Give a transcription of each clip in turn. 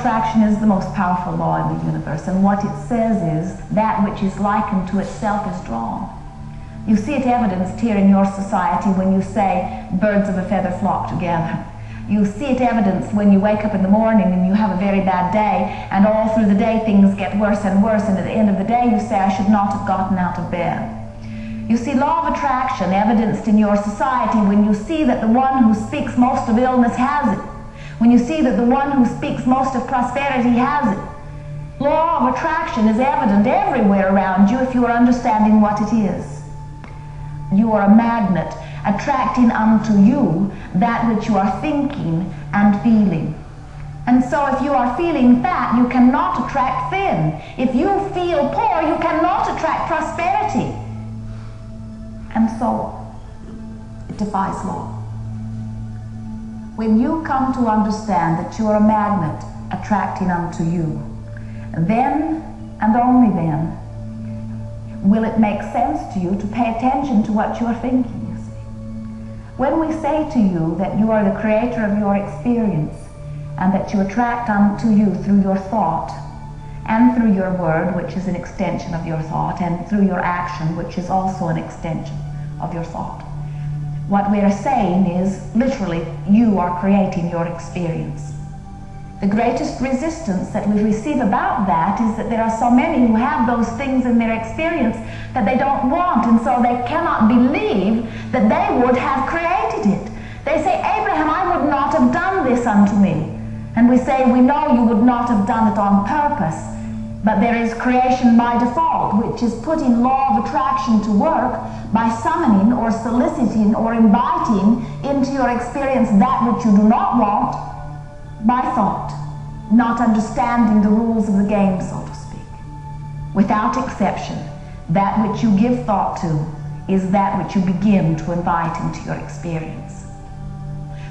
Attraction is the most powerful law in the universe, and what it says is that which is likened to itself is drawn. You see it evidenced here in your society when you say birds of a feather flock together. You see it evidenced when you wake up in the morning and you have a very bad day, and all through the day things get worse and worse, and at the end of the day you say, I should not have gotten out of bed. You see law of attraction evidenced in your society when you see that the one who speaks most of illness has it. When you see that the one who speaks most of prosperity has it. Law of attraction is evident everywhere around you if you are understanding what it is. You are a magnet, attracting unto you that which you are thinking and feeling. And so if you are feeling fat, you cannot attract thin. If you feel poor, you cannot attract prosperity. And so it defies law. When you come to understand that you are a magnet attracting unto you, then and only then will it make sense to you to pay attention to what you are thinking, you see. When we say to you that you are the creator of your experience and that you attract unto you through your thought and through your word, which is an extension of your thought, and through your action, which is also an extension of your thought, what we are saying is, literally, you are creating your experience. The greatest resistance that we receive about that is that there are so many who have those things in their experience that they don't want, and so they cannot believe that they would have created it. They say, Abraham, I would not have done this unto me. And we say, we know you would not have done it on purpose, but there is creation by default, which is putting law of attraction to work by summoning or soliciting or inviting into your experience that which you do not want by thought, not understanding the rules of the game, so to speak. Without exception, that which you give thought to is that which you begin to invite into your experience.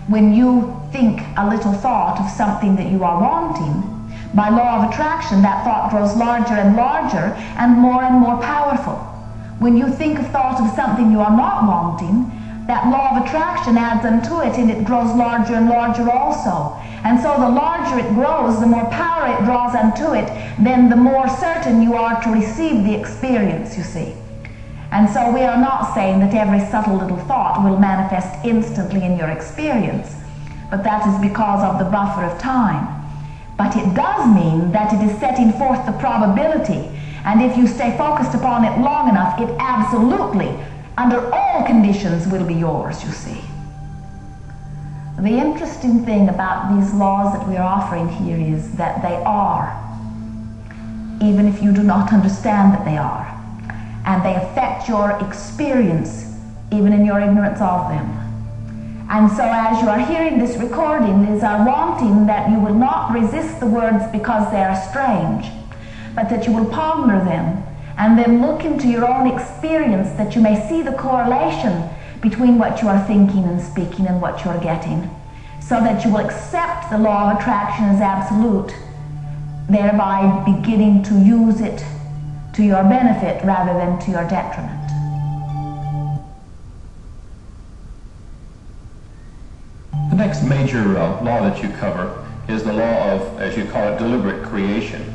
When you think a little thought of something that you are wanting, by law of attraction, that thought grows larger and larger and more powerful. When you think of thought of something you are not wanting, that law of attraction adds unto it, and it grows larger and larger also. And so the larger it grows, the more power it draws unto it, then the more certain you are to receive the experience, you see. And so we are not saying that every subtle little thought will manifest instantly in your experience, but that is because of the buffer of time. But it does mean that it is setting forth the probability, and if you stay focused upon it long enough, it absolutely, under all conditions, will be yours, you see. The interesting thing about these laws that we are offering here is that they are, even if you do not understand that they are, and they affect your experience, even in your ignorance of them. And so as you are hearing this recording, it is our wanting that you will not resist the words because they are strange, but that you will ponder them and then look into your own experience, that you may see the correlation between what you are thinking and speaking and what you are getting, so that you will accept the law of attraction as absolute, thereby beginning to use it to your benefit rather than to your detriment. The next major law that you cover is the law of, as you call it, deliberate creation.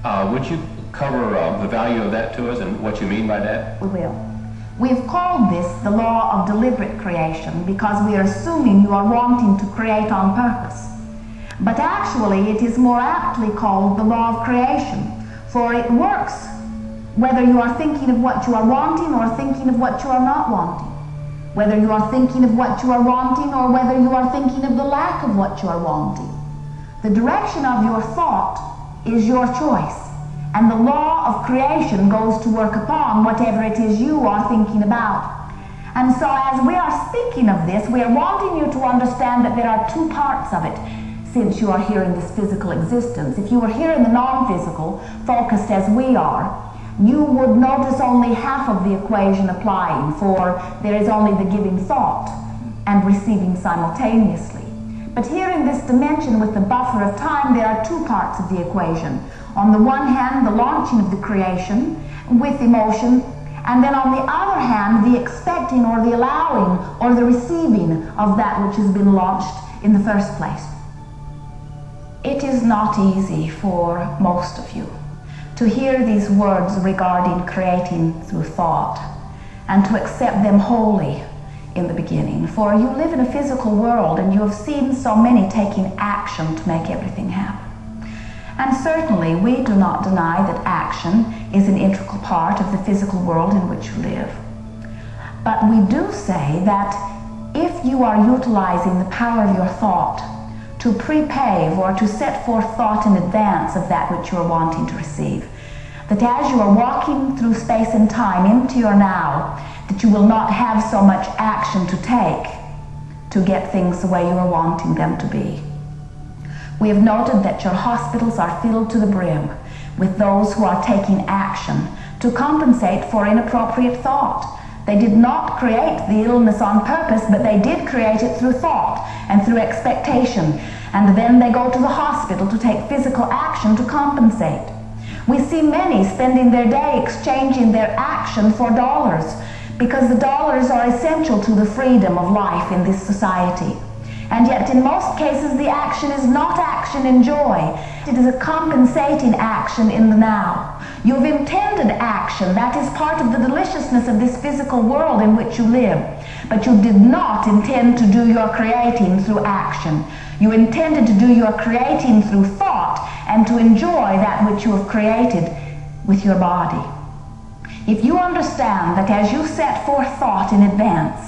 Would you cover the value of that to us and what you mean by that? We will. We've called this the law of deliberate creation because we are assuming you are wanting to create on purpose. But actually it is more aptly called the law of creation, for it works whether you are thinking of what you are wanting or thinking of what you are not wanting. Whether you are thinking of what you are wanting or whether you are thinking of the lack of what you are wanting. The direction of your thought is your choice, and the law of creation goes to work upon whatever it is you are thinking about. And so as we are speaking of this, we are wanting you to understand that there are two parts of it, since you are here in this physical existence. If you were here in the non-physical, focused as we are, you would notice only half of the equation applying, for there is only the giving thought and receiving simultaneously. But here in this dimension with the buffer of time, there are two parts of the equation. On the one hand, the launching of the creation with emotion, and then on the other hand, the expecting or the allowing or the receiving of that which has been launched in the first place. It is not easy for most of you to hear these words regarding creating through thought and to accept them wholly in the beginning. For you live in a physical world and you have seen so many taking action to make everything happen. And certainly we do not deny that action is an integral part of the physical world in which you live. But we do say that if you are utilizing the power of your thought to prepave or to set forth thought in advance of that which you are wanting to receive, that as you are walking through space and time into your now, that you will not have so much action to take to get things the way you are wanting them to be. We have noted that your hospitals are filled to the brim with those who are taking action to compensate for inappropriate thought. They did not create the illness on purpose, but they did create it through thought and through expectation. And then they go to the hospital to take physical action to compensate. We see many spending their day exchanging their action for dollars, because the dollars are essential to the freedom of life in this society. And yet in most cases the action is not action in joy. It is a compensating action in the now. You've intended action, that is part of the deliciousness of this physical world in which you live. But you did not intend to do your creating through action. You intended to do your creating through thought and to enjoy that which you have created with your body. If you understand that as you set forth thought in advance,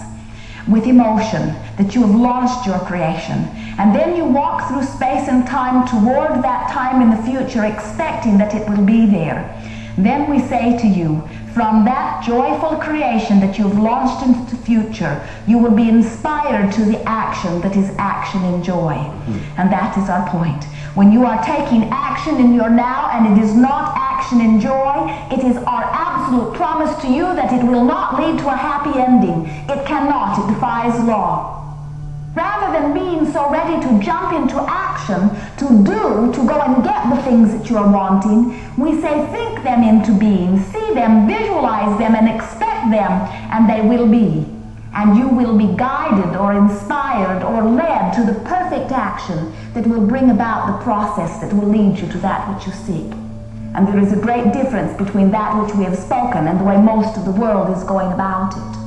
with emotion, that you have launched your creation, and then you walk through space and time toward that time in the future, expecting that it will be there, then we say to you, from that joyful creation that you've launched into the future, you will be inspired to the action that is action in joy. And that is our point. When you are taking action in your now and it is not action in joy, it is our absolute promise to you that it will not lead to a happy ending. It cannot. It defies law. Rather than being so ready to jump into action, to go and get the things that you are wanting, we say think them into being, see them, visualize them, and expect them, and they will be. And you will be guided or inspired or led to the perfect action that will bring about the process that will lead you to that which you seek. And there is a great difference between that which we have spoken and the way most of the world is going about it.